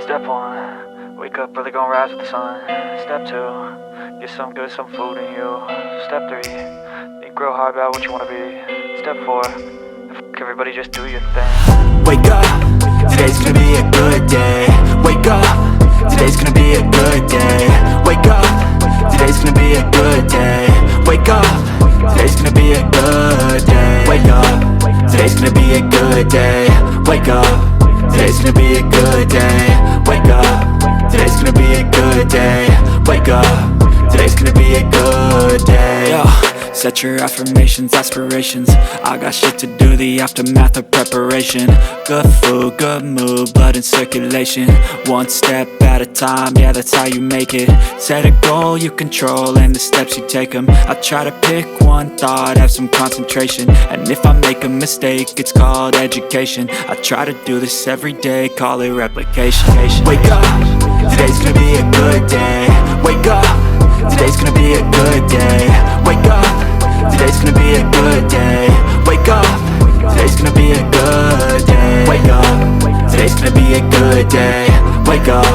Step 1, wake up early, gonna rise with the sun. Step 2, get some good, some food in you. Step 3, think real hard about what you wanna be. Step 4, everybody just do your thing. Wake up, today's gonna be a good day. Wake up, today's gonna be a good day. Wake up, today's gonna be a good day. Wake up, today's gonna be a good day. Wake up, today's gonna be a good day. Wake up, today's gonna be a good day. Wake up, today's gonna be a good day. Wake up, today's gonna be a good day. Yo, set your affirmations, aspirations. I got shit to do, the aftermath of preparation. Good food, good mood, blood in circulation. One step at a time, yeah, that's how you make it. Set a goal you control and the steps you take them. I try to pick one thought, have some concentration. And if I make a mistake, it's called education. I try to do this every day, call it replication. Wake up, today's gonna be a good day. Wake up, today's gonna be a good day. Wake up, today's gonna be a good day. Wake up, today's gonna be a good day. Wake up, today's gonna be a good day. Wake up,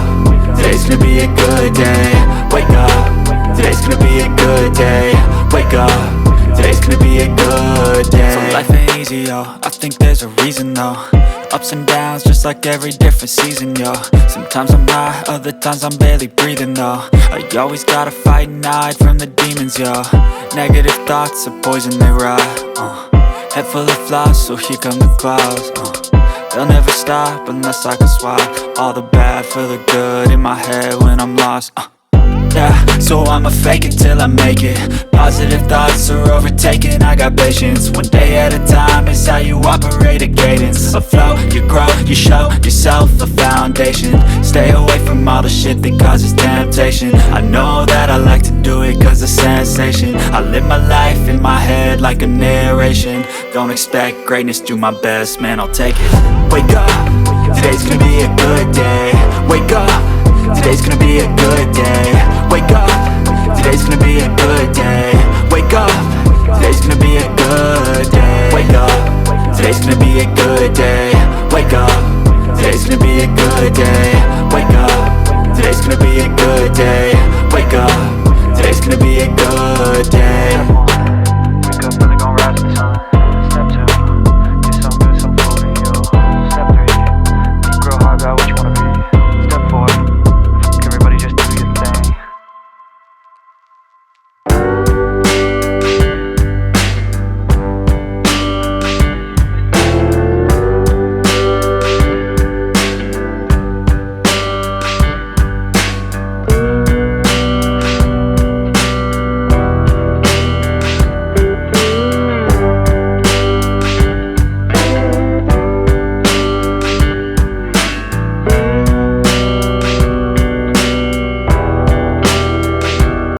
today's gonna be a good day. Wake up, today's gonna be a good day. Wake up, today's gonna be a good day. So life ain't easy, yo, I think there's a reason though. Ups and downs, just like every different season, yo. Sometimes I'm high, other times I'm barely breathing, though. I always gotta fight and hide from the demons, yo. Negative thoughts are poison, they rot. Head full of flies, so here come the clouds. They'll never stop unless I can swap all the bad for the good in my head when I'm lost. Yeah, so I'ma fake it till I make it. Positive thoughts are overtaken, I got patience. One day at a time is how you operate a cadence. A flow, you grow, you show yourself a foundation. Stay away from all the shit that causes temptation. I know that I like to do it cause it's sensation. I live my life in my head like a narration. Don't expect greatness, do my best, man, I'll take it. Wake up, today's gonna be a good day. Wake up, today's gonna be a good day. Wake up, today's gonna be a good day. Wake up, today's gonna be a good day. Wake up, today's gonna be a good day. Wake up, today's gonna be a good day.